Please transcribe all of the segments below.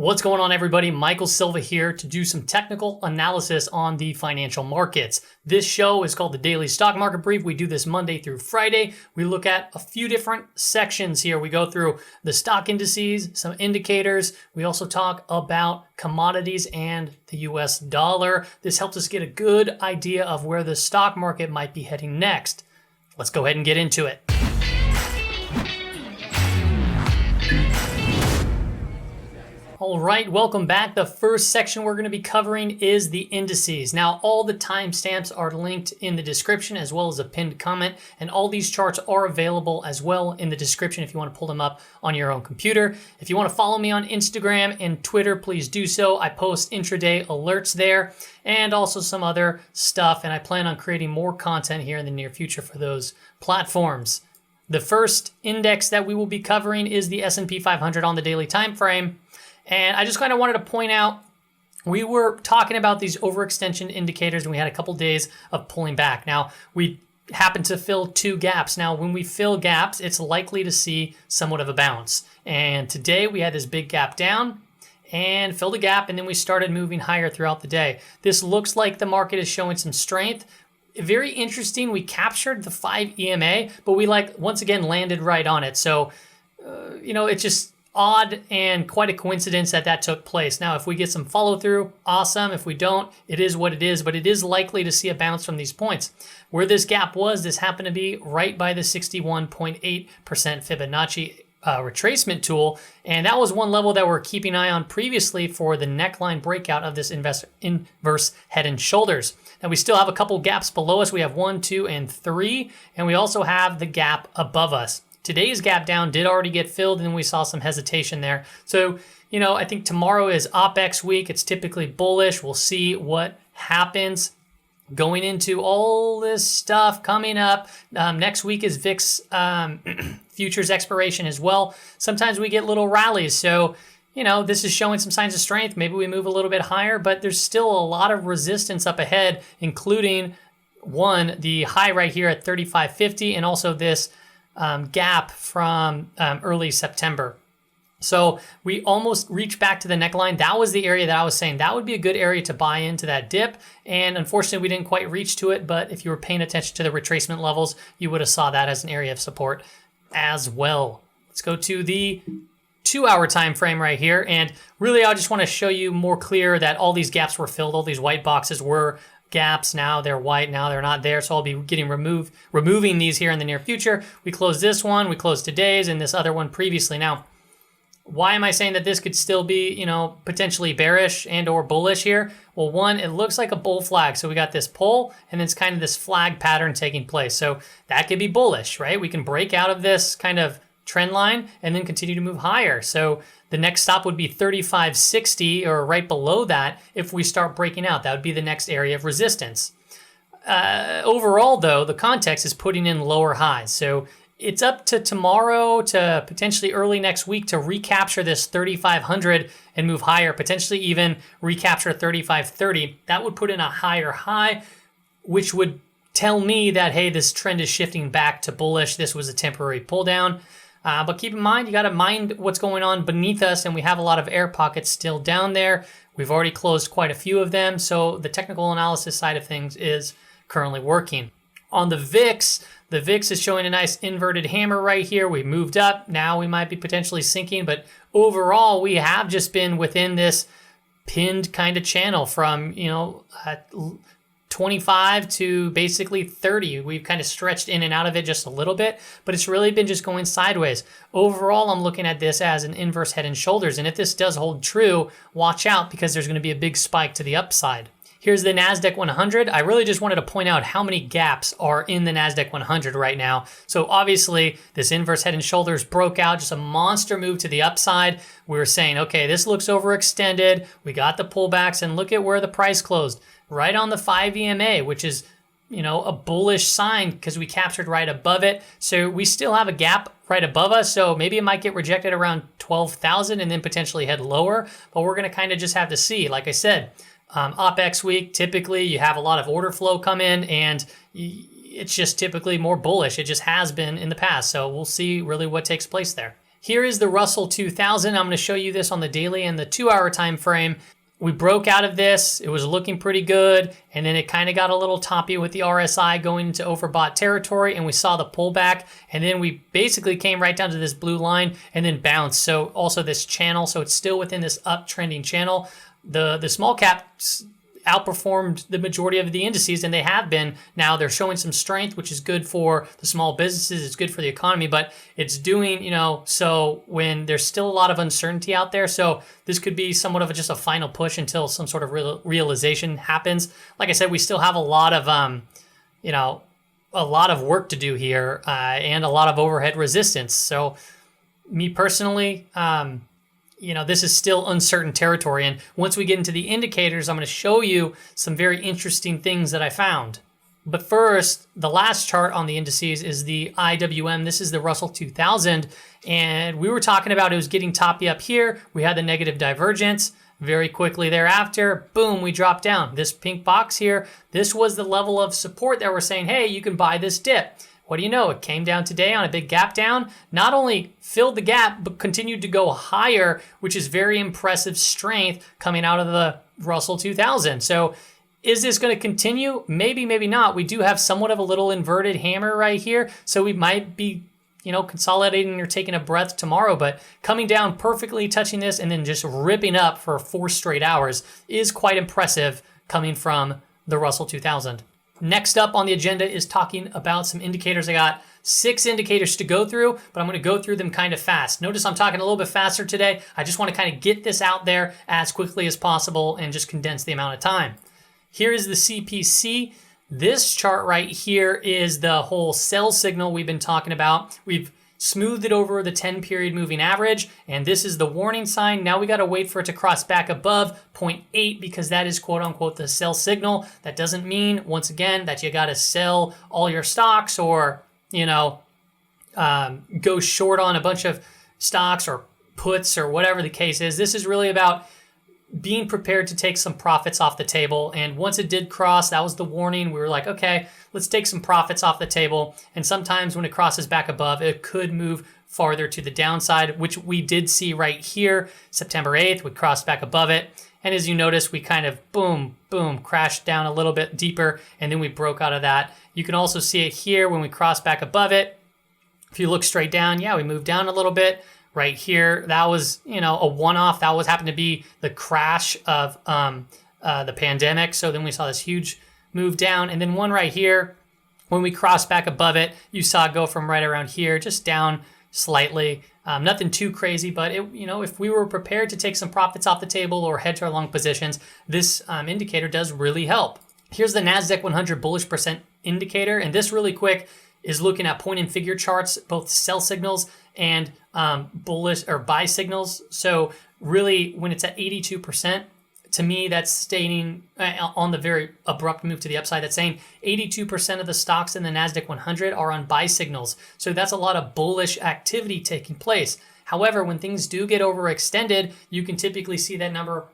What's going on, everybody? Michael Silva here to do some technical analysis on the financial markets. This show is called the Daily Stock Market Brief. We do this Monday through Friday. We look at a few different sections here. We go through the stock indices, some indicators. We also talk about commodities and the US dollar. This helps us get a good idea of where the stock market might be heading next. Let's go ahead and get into it. All right, welcome back. The first section we're going to be covering is the indices. Now, all the timestamps are linked in the description as well as a pinned comment, and all these charts are available as well in the description if you want to pull them up on your own computer. If you want to follow me on Instagram and Twitter, please do so. I post intraday alerts there and also some other stuff, and I plan on creating more content here in the near future for those platforms. The first index that we will be covering is the S&P 500 on the daily time frame. And I just kind of wanted to point out, we were talking about these overextension indicators and we had a couple days of pulling back. Now, we happened to fill two gaps. Now, when we fill gaps, it's likely to see somewhat of a bounce. And today we had this big gap down and filled a gap, and then we started moving higher throughout the day. This looks like the market is showing some strength. Very interesting. We captured the 5 EMA, but we once again landed right on it. So, it's just odd and quite a coincidence that took place. Now, if we get some follow through, awesome. If we don't, it is what it is, but it is likely to see a bounce from these points. Where this gap was, this happened to be right by the 61.8% Fibonacci retracement tool. And that was one level that we're keeping an eye on previously for the neckline breakout of this inverse head and shoulders. Now, we still have a couple gaps below us. We have 1, 2, and 3, and we also have the gap above us. Today's gap down did already get filled, and we saw some hesitation there. So, I think tomorrow is OPEX week. It's typically bullish. We'll see what happens going into all this stuff coming up. Next week is VIX futures expiration as well. Sometimes we get little rallies. So, this is showing some signs of strength. Maybe we move a little bit higher, but there's still a lot of resistance up ahead, including the high right here at 35.50, and also this gap from early September. So we almost reached back to the neckline. That was the area that I was saying that would be a good area to buy into that dip. And unfortunately, we didn't quite reach to it. But if you were paying attention to the retracement levels, you would have saw that as an area of support as well. Let's go to the 2-hour time frame right here. And really, I just want to show you more clear that all these gaps were filled. All these white boxes were gaps. Now they're white. Now they're not there. So I'll be removing these here in the near future. We closed this one. We closed today's and this other one previously. Now, why am I saying that this could still be, potentially bearish and or bullish here? Well, one, it looks like a bull flag. So we got this pull and it's kind of this flag pattern taking place. So that could be bullish, right? We can break out of this kind of trend line and then continue to move higher. So the next stop would be 35.60 or right below that. If we start breaking out, that would be the next area of resistance. Overall, though, the context is putting in lower highs. So it's up to tomorrow to potentially early next week to recapture this 3,500 and move higher, potentially even recapture 35.30. That would put in a higher high, which would tell me that, hey, this trend is shifting back to bullish. This was a temporary pull down. But keep in mind, you got to mind what's going on beneath us, and we have a lot of air pockets still down there. We've already closed quite a few of them, so the technical analysis side of things is currently working. On the VIX is showing a nice inverted hammer right here. We moved up. Now we might be potentially sinking, but overall, we have just been within this pinned kind of channel from, 25 to basically 30. We've kind of stretched in and out of it just a little bit, but it's really been just going sideways. Overall, I'm looking at this as an inverse head and shoulders. And if this does hold true, watch out because there's going to be a big spike to the upside. Here's the NASDAQ 100. I really just wanted to point out how many gaps are in the NASDAQ 100 right now. So obviously, this inverse head and shoulders broke out, just a monster move to the upside. We were saying, okay, this looks overextended. We got the pullbacks, and look at where the price closed. Right on the 5 EMA, which is, a bullish sign because we captured right above it. So we still have a gap right above us. So maybe it might get rejected around 12,000 and then potentially head lower. But we're going to kind of just have to see. Like I said, OPEX week, typically you have a lot of order flow come in and it's just typically more bullish. It just has been in the past. So we'll see really what takes place there. Here is the Russell 2000. I'm going to show you this on the daily and the 2-hour time frame. We broke out of this. It was looking pretty good, and then it kind of got a little toppy with the RSI going into overbought territory, and we saw the pullback, and then we basically came right down to this blue line and then bounced. So also this channel, so it's still within this uptrending channel. The small caps outperformed the majority of the indices, and they have been. Now they're showing some strength, which is good for the small businesses. It's good for the economy, but it's doing, so when there's still a lot of uncertainty out there. So this could be somewhat of just a final push until some sort of realization happens. Like I said, we still have a lot of, a lot of work to do here, and a lot of overhead resistance. So me personally, this is still uncertain territory. And once we get into the indicators, I'm going to show you some very interesting things that I found. But first, the last chart on the indices is the IWM. This is the Russell 2000. And we were talking about it was getting toppy up here. We had the negative divergence. Very quickly thereafter, boom, we dropped down. This pink box here, this was the level of support that we're saying, hey, you can buy this dip. What do you know? It came down today on a big gap down, not only filled the gap, but continued to go higher, which is very impressive strength coming out of the Russell 2000. So is this going to continue? Maybe, maybe not. We do have somewhat of a little inverted hammer right here. So we might be, consolidating or taking a breath tomorrow, but coming down perfectly, touching this, and then just ripping up for 4 straight hours is quite impressive coming from the Russell 2000. Next up on the agenda is talking about some indicators. I got 6 indicators to go through, but I'm going to go through them kind of fast. Notice I'm talking a little bit faster today. I just want to kind of get this out there as quickly as possible and just condense the amount of time. Here is the CPC. This chart right here is the whole sell signal we've been talking about. We've smoothed it over the 10-period moving average, and this is the warning sign. Now we got to wait for it to cross back above 0.8 because that is quote-unquote the sell signal. That doesn't mean, once again, that you got to sell all your stocks or, go short on a bunch of stocks or puts or whatever the case is. This is really about being prepared to take some profits off the table. And once it did cross, that was the warning. We were like, okay, let's take some profits off the table. And sometimes when it crosses back above, it could move farther to the downside, which we did see right here. September 8th, we crossed back above it. And as you notice, we kind of boom, crashed down a little bit deeper, and then we broke out of that. You can also see it here when we crossed back above it. If you look straight down, yeah, we moved down a little bit. Right here, that was, a one-off. That was happened to be the crash of the pandemic. So then we saw this huge move down. And then one right here, when we crossed back above it, you saw it go from right around here, just down slightly. Nothing too crazy, but if we were prepared to take some profits off the table or hedge our long positions, this indicator does really help. Here's the NASDAQ 100 bullish percent indicator. And this really quick is looking at point and figure charts, both sell signals and bullish or buy signals. So really, when it's at 82%, to me, that's stating on the very abrupt move to the upside, that's saying 82% of the stocks in the NASDAQ 100 are on buy signals. So that's a lot of bullish activity taking place. However, when things do get overextended, you can typically see that number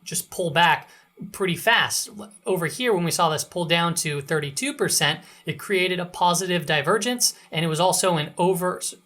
just pull back pretty fast. Over here, when we saw this pull down to 32%, it created a positive divergence, and it was also an oversold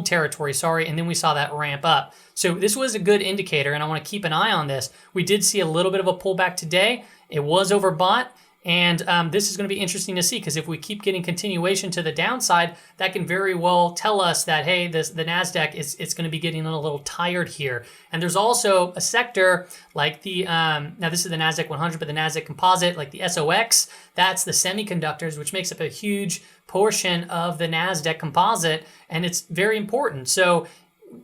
territory, and then we saw that ramp up. So this was a good indicator, and I want to keep an eye on this. We did see a little bit of a pullback today. It was overbought, and this is going to be interesting to see, because if we keep getting continuation to the downside, that can very well tell us that, hey, the NASDAQ it's going to be getting a little tired here. And there's also a sector like the, now this is the NASDAQ 100, but the NASDAQ composite, like the SOX, that's the semiconductors, which makes up a huge portion of the NASDAQ composite, and it's very important. So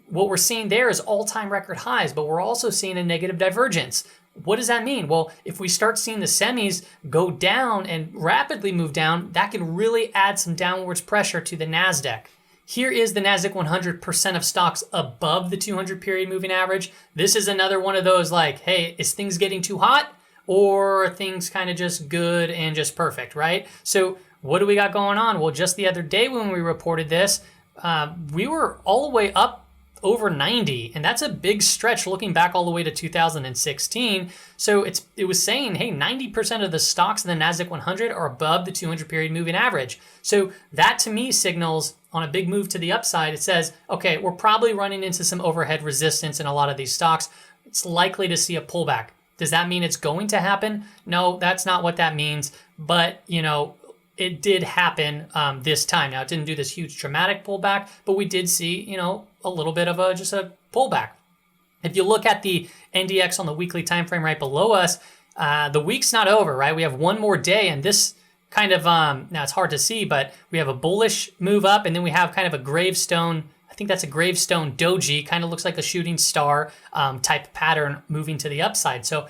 what we're seeing there is all-time record highs, but we're also seeing a negative divergence. What does that mean? Well, if we start seeing the semis go down and rapidly move down, that can really add some downwards pressure to the NASDAQ. Here is the NASDAQ 100% of stocks above the 200-period moving average. This is another one of those like, hey, is things getting too hot, or are things kind of just good and just perfect, right? So what do we got going on? Well, just the other day when we reported this, we were all the way up over 90, and that's a big stretch looking back all the way to 2016. So it was saying, hey, 90% of the stocks in the NASDAQ 100 are above the 200 period moving average. So that to me signals on a big move to the upside. It says, okay, we're probably running into some overhead resistance in a lot of these stocks. It's likely to see a pullback. Does that mean it's going to happen? No, that's not what that means. But, it did happen this time. Now, it didn't do this huge dramatic pullback, but we did see, a little bit of just a pullback. If you look at the NDX on the weekly time frame right below us, the week's not over, right? We have one more day, and this kind of, now it's hard to see, but we have a bullish move up, and then we have kind of a gravestone. I think that's a gravestone doji, kind of looks like a shooting star type pattern moving to the upside. So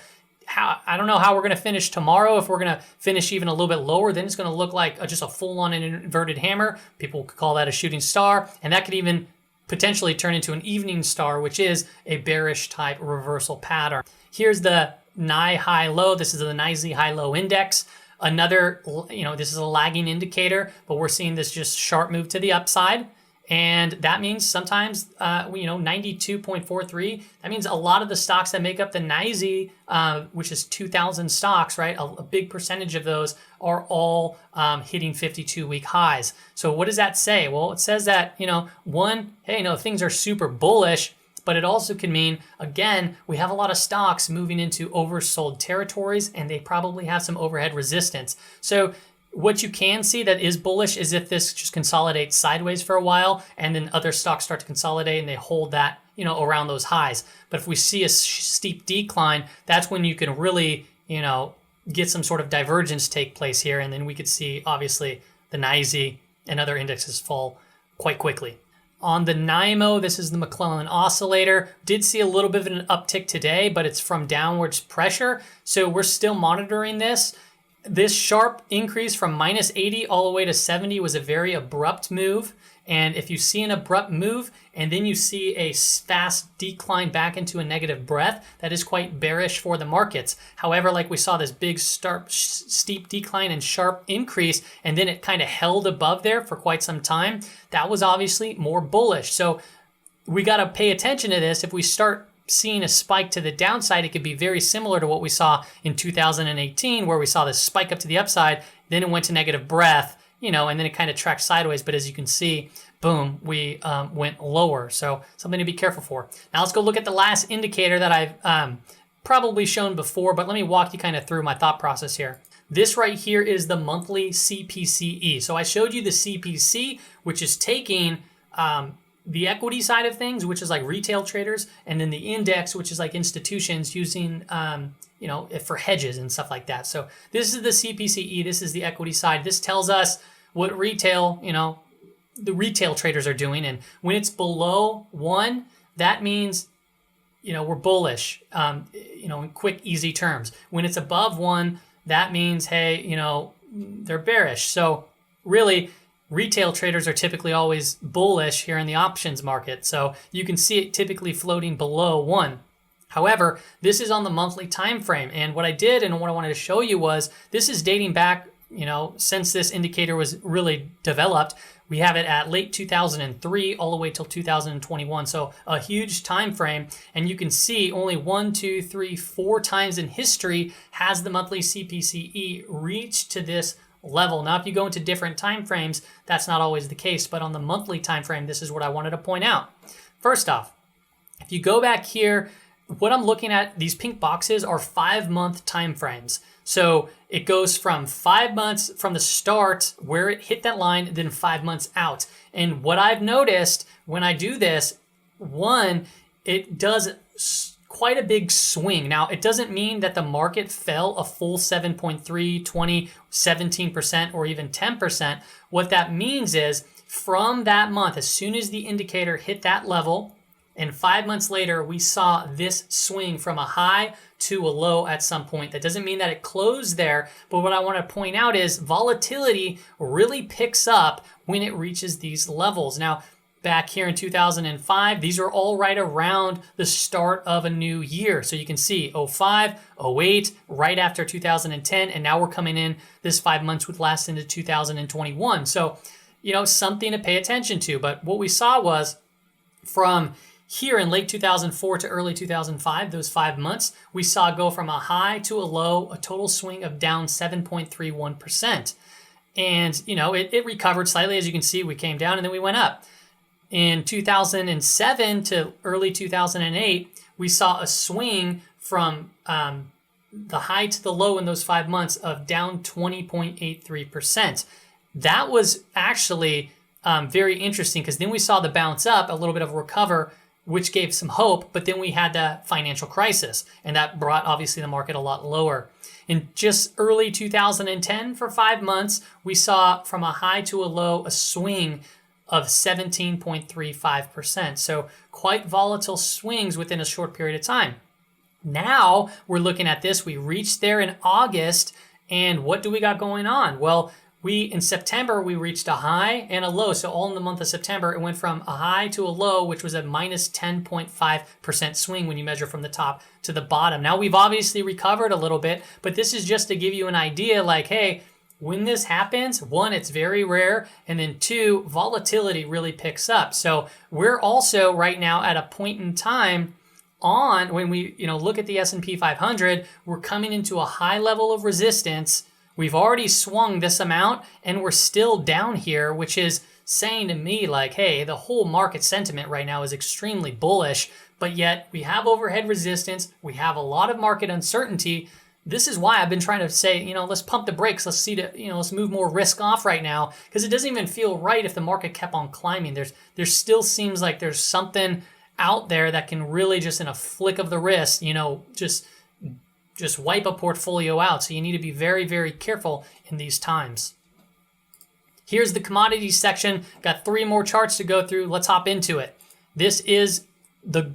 I don't know how we're going to finish tomorrow. If we're going to finish even a little bit lower, then it's going to look like just a full-on inverted hammer. People could call that a shooting star, and that could even potentially turn into an evening star, which is a bearish type reversal pattern. Here's the NI high-low. This is the NYSE high-low index. Another, this is a lagging indicator, but we're seeing this just sharp move to the upside. And that means sometimes, 92.43, that means a lot of the stocks that make up the NYSE, which is 2,000 stocks, right? A big percentage of those are all hitting 52-week highs. So what does that say? Well, it says that, things are super bullish, but it also can mean, again, we have a lot of stocks moving into oversold territories, and they probably have some overhead resistance. So what you can see that is bullish is if this just consolidates sideways for a while, and then other stocks start to consolidate and they hold that, around those highs. But if we see a steep decline, that's when you can really, get some sort of divergence take place here. And then we could see, obviously, the NYSE and other indexes fall quite quickly. On the NYMO, this is the McClellan oscillator. Did see a little bit of an uptick today, but it's from downwards pressure. So we're still monitoring this. This sharp increase from minus 80 all the way to 70 was a very abrupt move. And if you see an abrupt move and then you see a fast decline back into a negative breath, that is quite bearish for the markets. However, like we saw this big steep decline and sharp increase, and then it kind of held above there for quite some time, that was obviously more bullish. So we got to pay attention to this. If we start seeing a spike to the downside, it could be very similar to what we saw in 2018, where we saw this spike up to the upside, then it went to negative breath, and then it kind of tracked sideways. But as you can see, boom, we went lower. So something to be careful for. Now let's go look at the last indicator that I've probably shown before, but let me walk you kind of through my thought process here. This right here is the monthly CPCE. So I showed you the CPC, which is taking the equity side of things, which is like retail traders, and then the index, which is like institutions using, for hedges and stuff like that. So this is the CPCE. This is the equity side. This tells us what retail, the retail traders are doing. And when it's below 1, that means, we're bullish, in quick, easy terms. When it's above 1, that means, hey, they're bearish. So really, retail traders are typically always bullish here in the options market. So you can see it typically floating below 1. However, this is on the monthly time frame. And what I did and what I wanted to show you was this is dating back, since this indicator was really developed. We have it at late 2003 all the way till 2021. So a huge time frame. And you can see only 1, 2, 3, 4 times in history has the monthly CPCE reached to this level. Now, if you go into different time frames, that's not always the case, but on the monthly time frame, this is what I wanted to point out. First off, if you go back here, what I'm looking at, these pink boxes are 5-month time frames. So it goes from 5 months from the start where it hit that line, then 5 months out. And what I've noticed when I do this, one, it does quite a big swing. Now, it doesn't mean that the market fell a full 7.3, 20, 17%, or even 10%. What that means is from that month, as soon as the indicator hit that level, and 5 months later, we saw this swing from a high to a low at some point. That doesn't mean that it closed there, but what I want to point out is volatility really picks up when it reaches these levels. Now, back here in 2005, these are all right around the start of a new year. So you can see 05, 08, right after 2010, and now we're coming in this 5 months would last into 2021. So, something to pay attention to. But what we saw was from here in late 2004 to early 2005, those 5 months, we saw go from a high to a low, a total swing of down 7.31%. And, it recovered slightly. As you can see, we came down and then we went up. In 2007 to early 2008, we saw a swing from the high to the low in those 5 months of down 20.83%. That was actually very interesting because then we saw the bounce up, a little bit of a recover, which gave some hope, but then we had the financial crisis, and that brought obviously the market a lot lower. In just early 2010, for 5 months, we saw from a high to a low a swing of 17.35%. So quite volatile swings within a short period of time. Now we're looking at this. We reached there in August, and what do we got going on? Well, in September, we reached a high and a low. So all in the month of September, it went from a high to a low, which was a minus 10.5% swing when you measure from the top to the bottom. Now we've obviously recovered a little bit, but this is just to give you an idea like, hey, when this happens, one, it's very rare, and then two, volatility really picks up. So we're also right now at a point in time when we look at the S&P 500, we're coming into a high level of resistance. We've already swung this amount and we're still down here, which is saying to me like, hey, the whole market sentiment right now is extremely bullish, but yet we have overhead resistance. We have a lot of market uncertainty. This is why I've been trying to say, let's pump the brakes. Let's let's move more risk off right now, because it doesn't even feel right if the market kept on climbing. There still seems like there's something out there that can really just in a flick of the wrist, just wipe a portfolio out. So you need to be very, very careful in these times. Here's the commodities section. Got 3 more charts to go through. Let's hop into it. This is the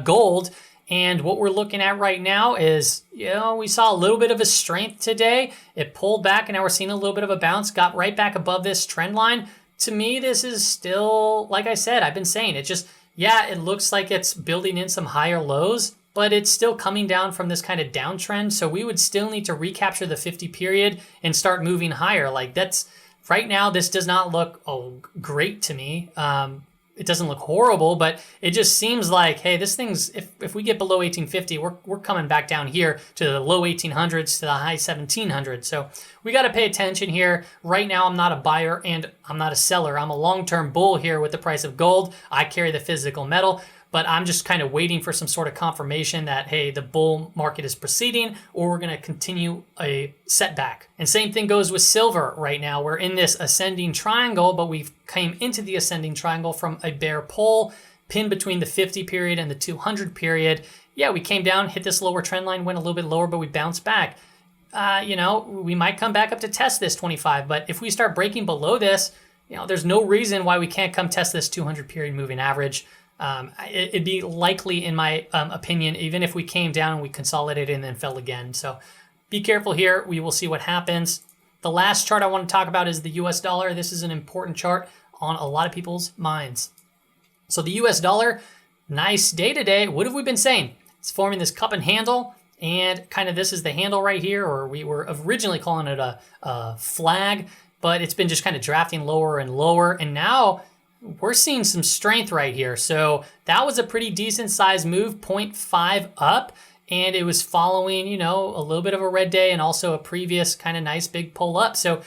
gold. And what we're looking at right now is, we saw a little bit of a strength today. It pulled back and now we're seeing a little bit of a bounce, got right back above this trend line. To me, this is still, like I said, I've been saying, it looks like it's building in some higher lows, but it's still coming down from this kind of downtrend. So we would still need to recapture the 50 period and start moving higher. Right now, this does not look great to me. It doesn't look horrible, but it just seems like, hey, this thing's, if we get below 1850, we're coming back down here to the low 1800s to the high 1700s. So we got to pay attention here. Right now, I'm not a buyer and I'm not a seller. I'm a long-term bull here with the price of gold. I carry the physical metal, but I'm just kind of waiting for some sort of confirmation that, hey, the bull market is proceeding or we're going to continue a setback. And same thing goes with silver right now. We're in this ascending triangle, but we've came into the ascending triangle from a bear pole pinned between the 50 period and the 200 period. Yeah, we came down, hit this lower trend line, went a little bit lower, but we bounced back. We might come back up to test this 25, but if we start breaking below this, there's no reason why we can't come test this 200 period moving average. It'd be likely, in my opinion, even if we came down and we consolidated and then fell again. So be careful here. We will see what happens. The last chart I want to talk about is the US dollar. This is an important chart on a lot of people's minds. So the US dollar, nice day today. What have we been saying? It's forming this cup and handle, and kind of this is the handle right here, or we were originally calling it a flag, but it's been just kind of drafting lower and lower, and now we're seeing some strength right here. So that was a pretty decent size move, 0.5 up, and it was following, a little bit of a red day and also a previous kind of nice big pull up. So,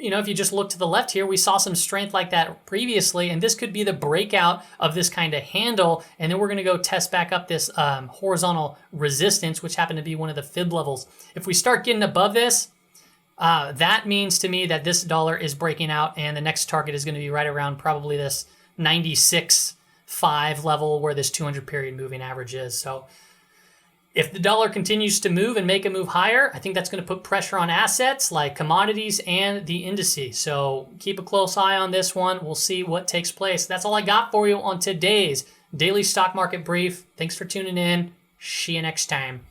if you just look to the left here, we saw some strength like that previously, and this could be the breakout of this kind of handle, and then we're going to go test back up this horizontal resistance, which happened to be one of the fib levels. If we start getting above this, that means to me that this dollar is breaking out, and the next target is going to be right around probably this 96.5 level where this 200 period moving average is. So if the dollar continues to move and make a move higher, I think that's going to put pressure on assets like commodities and the indices. So keep a close eye on this one. We'll see what takes place. That's all I got for you on today's Daily Stock Market Brief. Thanks for tuning in. See you next time.